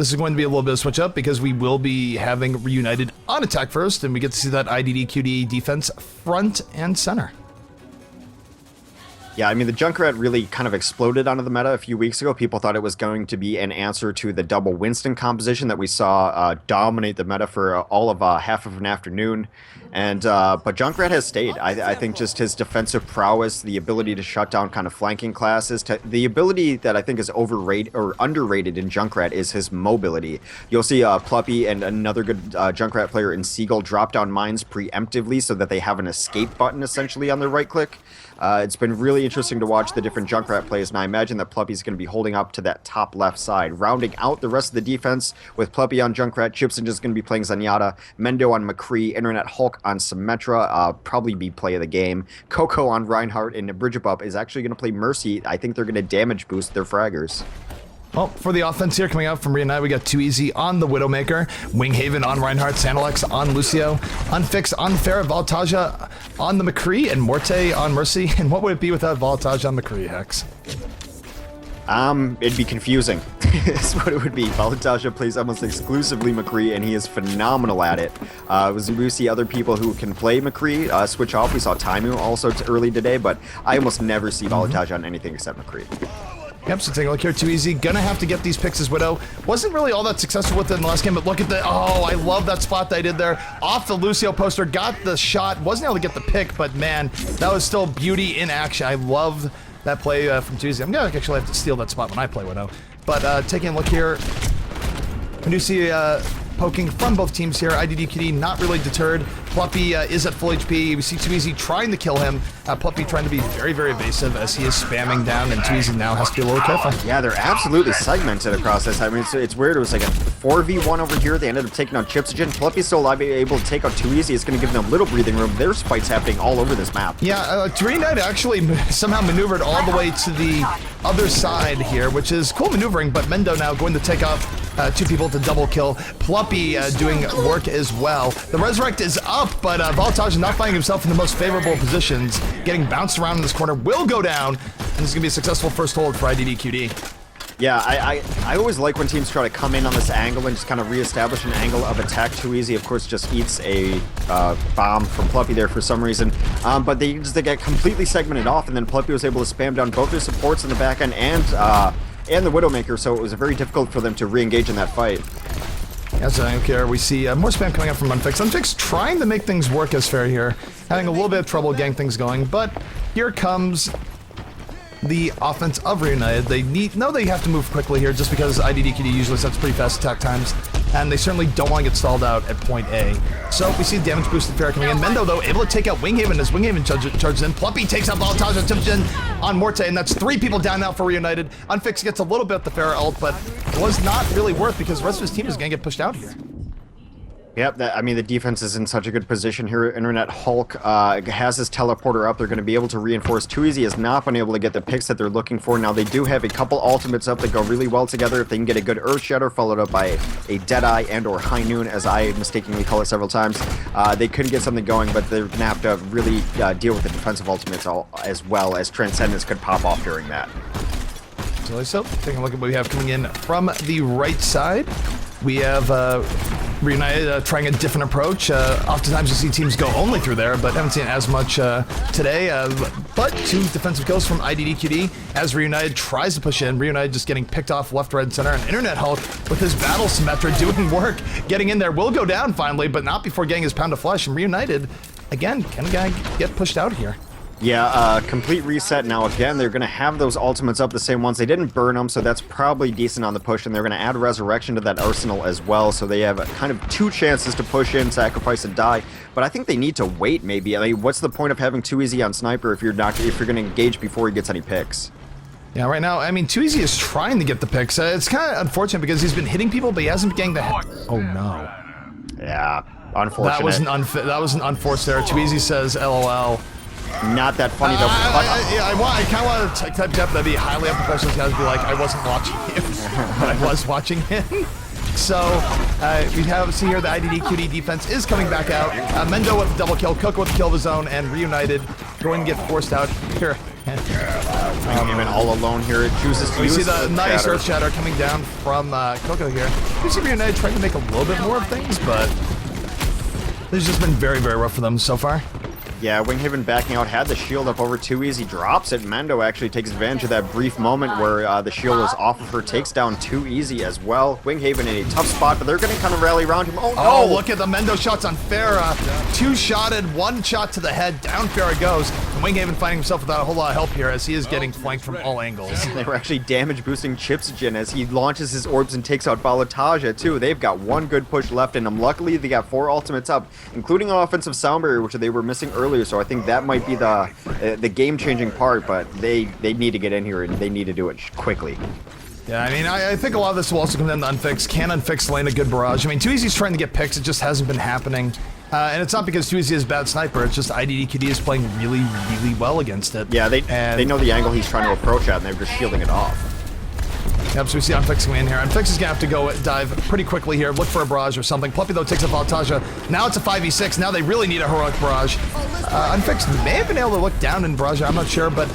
This is going to be a little bit of switch up because we will be having Reunited on attack first, and we get to see that IDDQD defense front and center. Yeah, I mean, the Junkrat really kind of exploded onto the meta a few weeks ago. People thought it was going to be an answer to the double Winston composition that we saw dominate the meta for all of half of an afternoon. And but Junkrat has stayed. I think just his defensive prowess, the ability to shut down kind of flanking classes, the ability that I think is overrated or underrated in Junkrat is his mobility. You'll see Pluppy and another good Junkrat player in Seagull drop down mines preemptively so that they have an escape button essentially on their right click. It's been really interesting to watch the different Junkrat plays, and I imagine that Pluppy's going to be holding up to that top left side. Rounding out the rest of the defense with Pluppy on Junkrat, Chipson just going to be playing Zenyatta, Mendo on McCree, Internet Hulk on Symmetra, probably be play of the game. Coco on Reinhardt, and Bridgebup is actually going to play Mercy. I think they're going to damage boost their fraggers. Well, for the offense here coming out from Reunite, we got 2easy on the Widowmaker, Winghaven on Reinhardt, Sandalex on Lucio, Unfix on Farah, Voltaja on the McCree, and Morte on Mercy. And what would it be without Voltaja on McCree, Hex? It'd be confusing. Is what it would be. Voltaja plays almost exclusively McCree, and he is phenomenal at it. We see other people who can play McCree switch off. We saw Taimu also early today, but I almost never see Voltaja on anything except McCree. Yep, so take a look here, 2easy. Gonna have to get these picks as Widow. Wasn't really all that successful with it in the last game, but look at the, oh, I love that spot they did there. Off the Lucio poster, got the shot. Wasn't able to get the pick, but man, that was still beauty in action. I love that play from 2easy. I'm gonna actually have to steal that spot when I play Widow. But taking a look here, we do see poking from both teams here. IDDQD not really deterred. Pluppy is at full HP. We see 2easy trying to kill him. Pluppy trying to be very, very evasive as he is spamming down, and 2easy now has to be a little careful. Yeah, they're absolutely segmented across this. I mean, it's weird. It was like a 4v1 over here. They ended up taking on Chipsogen. Pluppy's still alive, able to take out 2easy. It's going to give them a little breathing room. There's fights happening all over this map. Yeah, Reunite actually somehow maneuvered all the way to the other side here, which is cool maneuvering, but Mendo now going to take off two people to double kill. Pluppy doing work as well. The Resurrect is up, but Voltage not finding himself in the most favorable positions. Getting bounced around in this corner, will go down, and this is going to be a successful first hold for IDDQD. Yeah, I always like when teams try to come in on this angle and just kind of reestablish an angle of attack. 2easy, of course, just eats a bomb from Pluppy there for some reason. But they get completely segmented off, and then Pluppy was able to spam down both their supports in the back end and the Widowmaker, so it was very difficult for them to re-engage in that fight. As I don't care, we see more spam coming up from Unfix. Unfix trying to make things work as fair here, having a little bit of trouble getting things going, but here comes the offense of Reunited. They have to move quickly here just because IDDQD usually sets pretty fast attack times, and they certainly don't want to get stalled out at point A. So we see damage boosted Farah coming in. Mendo, though, able to take out Winghaven as Winghaven charges in. Pluppy takes out Voltage and Chipson on Morte, and that's 3 people down now for Reunited. Unfix gets a little bit of the Farah ult, but it was not really worth because the rest of his team is going to get pushed out here. Yep, I mean, the defense is in such a good position here. Internet Hulk has his teleporter up. They're going to be able to reinforce. 2easy has not been able to get the picks that they're looking for. Now, they do have a couple ultimates up that go really well together. If they can get a good Earth Shatter followed up by a Deadeye and or High Noon, as I mistakenly call it several times, they couldn't get something going, but they're going to have to really deal with the defensive ultimates as well, as Transcendence could pop off during that. So, taking a look at what we have coming in from the right side. We have Reunited trying a different approach. Oftentimes you see teams go only through there, but haven't seen as much today. But 2 defensive kills from IDDQD as Reunited tries to push in. Reunited just getting picked off left, right, and center. And Internet Hulk with his battle Symmetra doing work, getting in there. Will go down finally, but not before getting his pound of flesh. And Reunited, again, can a guy get pushed out here? Yeah, complete reset. Now, again, they're going to have those ultimates up, the same ones. They didn't burn them, so that's probably decent on the push, and they're going to add Resurrection to that arsenal as well, so they have kind of 2 chances to push in, sacrifice, and die. But I think they need to wait, maybe. I mean, what's the point of having 2easy on Sniper if you're going to engage before he gets any picks? Yeah, right now, I mean, 2easy is trying to get the picks. It's kind of unfortunate because he's been hitting people, but he hasn't been getting the hit. Oh, no. Yeah, unfortunate. That was an unforced error. 2easy says, LOL. Not that funny, though. I kind of want to type Jeff that'd be highly unprofessional. Guys be like, I wasn't watching him, but I was watching him. So we see here the IDDQD defense is coming back out. Mendo with the double kill, Coco with the kill of his own, and Reunited going to get forced out here. Winghaven all alone here. It chooses to We use see the nice Shatter. Earth Shatter coming down from Coco here. We see Reunited trying to make a little bit more of things, but this has just been very, very rough for them so far. Yeah, Winghaven backing out, had the shield up over too easy, drops it. Mendo actually takes advantage of that brief moment where the shield was off of her, takes down too easy as well. Winghaven in a tough spot, but they're going to kind of rally around him. Oh, no! Oh, look at the Mendo shots on Farah. Two-shotted, one shot to the head, down Farah goes. And Winghaven finding himself without a whole lot of help here as he is getting flanked from all angles. They were actually damage boosting Chipsogen as he launches his orbs and takes out Balataja too. They've got one good push left in them. Luckily, they got 4 ultimates up, including an offensive sound barrier, which they were missing earlier, so I think that might be the game-changing part, but they need to get in here and they need to do it quickly. Yeah, I mean, I think a lot of this will also come down to Unfix. Can Unfix land a good barrage? I mean, Too Easy's trying to get picks, it just hasn't been happening. And it's not because Too Easy is a bad sniper, it's just IDDQD is playing really, really well against it. Yeah, they know the angle he's trying to approach at, and they're just shielding it off. Yep, so we see Unfix coming in here. Unfix is going to have to go dive pretty quickly here, look for a barrage or something. Pluppy, though, takes up Valtaja. Now it's a 5v6. Now they really need a heroic barrage. Unfix may have been able to look down in barrage, I'm not sure, but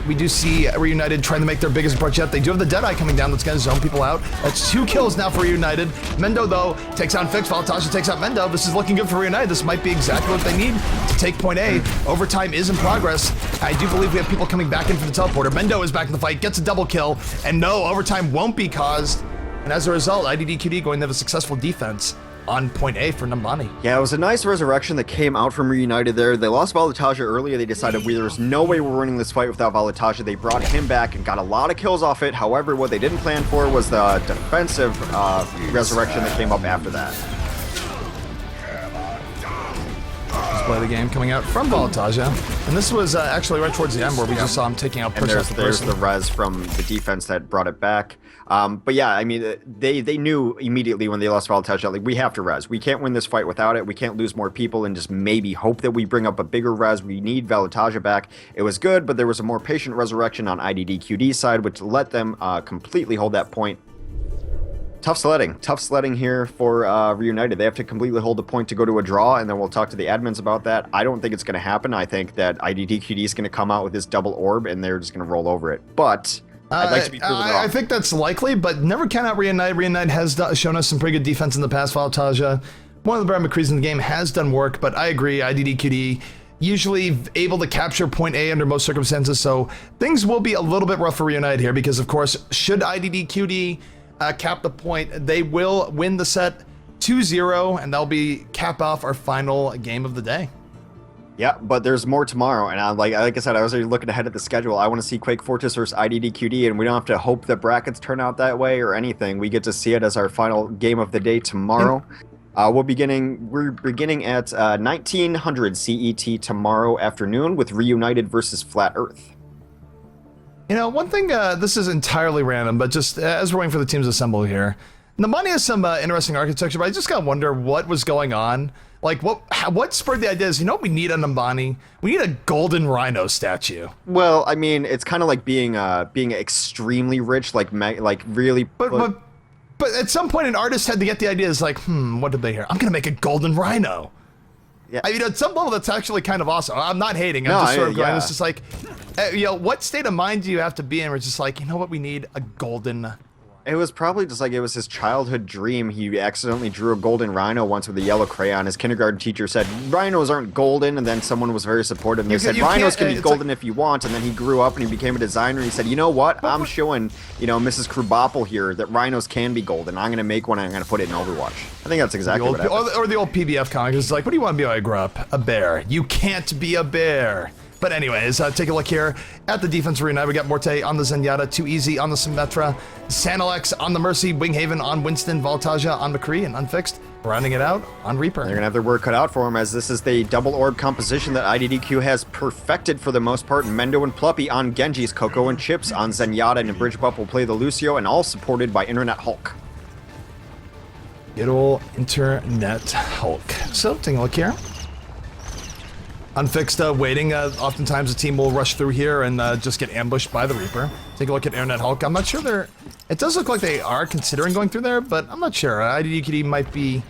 we do see Reunited trying to make their biggest barrage yet. They do have the Deadeye coming down that's going to zone people out. That's 2 kills now for Reunited. Mendo, though, takes out Unfix. Valtaja takes out Mendo. This is looking good for Reunited. This might be exactly what they need to take point A. Overtime is in progress. I do believe we have people coming back in for the teleporter. Mendo is back in the fight, gets a double kill, and no, overtime won't be caused. And as a result, IDDQD going to have a successful defense on point A for Numbani. Yeah, it was a nice resurrection that came out from Reunited there. They lost Valataja earlier. They decided there's no way we're winning this fight without Valataja. They brought him back and got a lot of kills off it. However, what they didn't plan for was the defensive resurrection that came up after that. Play the game coming out from Valtaja, and this was actually right towards the end where we just saw him taking out person after There's person. the res from the defense that brought it back. But yeah, I mean, they knew immediately when they lost Valtaja, like, we have to res. We can't win this fight without it. We can't lose more people and just maybe hope that we bring up a bigger res. We need Valataja back. It was good, but there was a more patient resurrection on IDDQD's side, which let them completely hold that point. Tough sledding here for Reunited. They have to completely hold the point to go to a draw, and then we'll talk to the admins about that. I don't think it's going to happen. I think that IDDQD is going to come out with this double orb, and they're just going to roll over it. But I'd like to be proven wrong. I think that's likely, but never count out Reunite. Reunite has shown us some pretty good defense in the past. Valtaja, one of the better McCrees in the game, has done work, but I agree, IDDQD usually able to capture point A under most circumstances, so things will be a little bit rough for Reunited here, because of course, should IDDQD cap the point, they will win the set 2-0, and that'll be cap off our final game of the day. Yeah, but there's more tomorrow, and like I said, I was already looking ahead at the schedule. I want to see Quake Fortress versus IDDQD, and we don't have to hope that brackets turn out that way or anything. We get to see it as our final game of the day tomorrow. We're beginning at 1900 CET tomorrow afternoon with Reunited versus Flat Earth. You know, one thing, this is entirely random, but just as we're waiting for the teams to assemble here, Numbani has some interesting architecture, but I just gotta wonder what was going on. Like, what spurred the idea is, you know what we need on Numbani? We need a golden rhino statue. Well, I mean, it's kind of like being extremely rich, like really. But at some point, an artist had to get the idea, is like, what did they hear? I'm gonna make a golden rhino. Yeah. I mean, at some level, that's actually kind of awesome. I'm not hating. I'm just sort of going, it's just like, you know, what state of mind do you have to be in where it's just like, you know what, we need a golden. It was probably just like it was his childhood dream. He accidentally drew a golden rhino once with a yellow crayon. His kindergarten teacher said, rhinos aren't golden, and then someone was very supportive, and they said, rhinos can be golden if you want, and then he grew up and he became a designer, and he said, you know what, I'm showing, you know, Mrs. Krubopple here that rhinos can be golden. I'm going to make one, and I'm going to put it in Overwatch. I think that's exactly what happened. Or the old PBF comic is like, what do you want to be when I grow up? A bear. You can't be a bear. But anyways, take a look here at the defense arena. We got Morte on the Zenyatta, Too Easy on the Symmetra, Sanalex on the Mercy, Winghaven on Winston, Valtaja on McCree, and Unfixed rounding it out on Reaper. They're going to have their work cut out for them, as this is the double orb composition that IDDQ has perfected for the most part. Mendo and Pluppy on Genji's, Coco and Chips on Zenyatta, and Bridgebuff will play the Lucio, and all supported by Internet Hulk. Good old Internet Hulk. So, taking a look here. Unfixed waiting. Oftentimes the team will rush through here and just get ambushed by the Reaper. Take a look at Internet Hulk. I'm not sure they're... It does look like they are considering going through there, but I'm not sure. IDDQD might be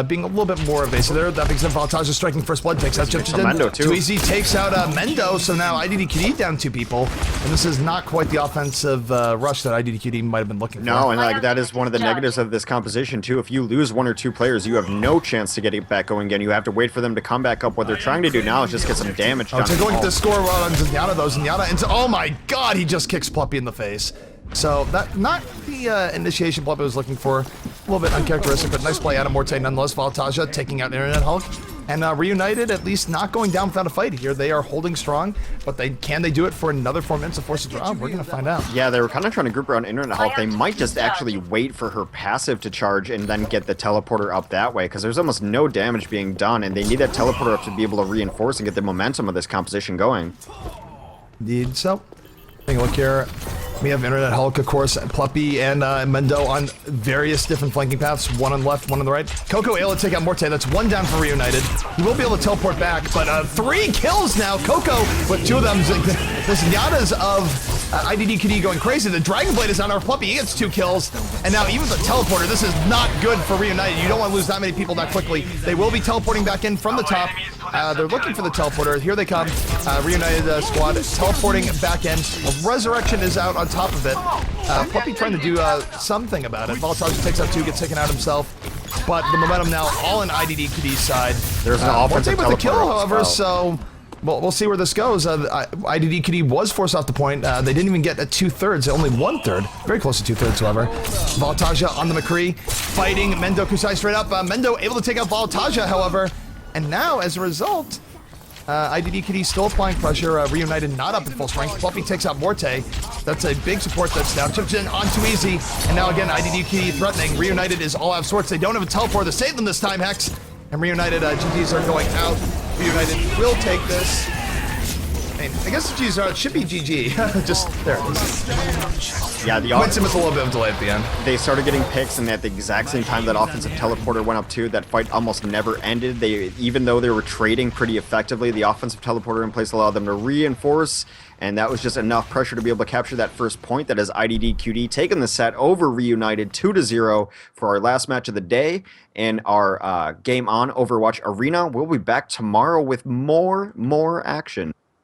being a little bit more evasive there. That being said, Voltage is striking first blood, takes out Mendo, too. Too easy, takes out Mendo, so now IDDQD down 2 people, and this is not quite the offensive rush that IDDQD might have been looking for. No, and like that is one of the negatives of this composition too. If you lose 1 or 2 players, you have no chance to get it back going again. You have to wait for them to come back up. What they're trying to do now is just get some damage done. Take a look at the score on Zenyatta though. Zenyatta into, oh my god, he just kicks Pluppy in the face. So that, not the initiation Pluppy was looking for. A little bit uncharacteristic, but nice play out of Morte nonetheless. Voltagia taking out Internet Hulk. And Reunited at least not going down without a fight here. They are holding strong, but can they do it for another 4 minutes of Force of Draw? We're gonna find out. Yeah, they were kind of trying to group around Internet Hulk. They might just actually wait for her passive to charge and then get the teleporter up that way, because there's almost no damage being done, and they need that teleporter up to be able to reinforce and get the momentum of this composition going. Indeed. So, take a look here. We have Internet Hulk, of course, Pluppy and Mendo on various different flanking paths. 1 on the left, 1 on the right. Coco able to take out Morte. That's 1 down for Reunited. He will be able to teleport back, but 3 kills now. Coco with 2 of them. The Zenyatta's of IDDQD going crazy. The Dragon Blade is on our Pluppy. He gets 2 kills. And now even the teleporter, this is not good for Reunited. You don't want to lose that many people that quickly. They will be teleporting back in from the top. They're looking for the teleporter. Here they come. Reunited squad teleporting back in. Resurrection is out on top of it. Pluppy trying to do something about it. Voltage takes out 2, gets taken out himself. But the momentum now all in IDDQD's side. There's an offensive with the kill, teleporter however, well. So we'll see where this goes. IDDQD was forced off the point. They didn't even get a 2/3, only 1/3. Very close to 2/3, however. Voltagia on the McCree, fighting Mendo Kusai straight up. Mendo able to take out Voltagia, however. And now, as a result, IDDQD still applying pressure. Reunited not up at full strength. Pluppy takes out Morte. That's a big support that's down. Chips in on too easy. And now again, IDDQD threatening. Reunited is all out of sorts. They don't have a teleport to save them this time, Hex. And Reunited GGs are going out. Reunited will take this. I guess the GGs it should be GG. Just there. Yeah, the Winston with a little bit of delay at the end. They started getting picks, and at the exact same time that offensive teleporter went up too, that fight almost never ended. Even though they were trading pretty effectively, the offensive teleporter in place allowed them to reinforce, and that was just enough pressure to be able to capture that first point. That is IDDQD taking the set over Reunited 2-0 for our last match of the day in our game on Overwatch Arena. We'll be back tomorrow with more action.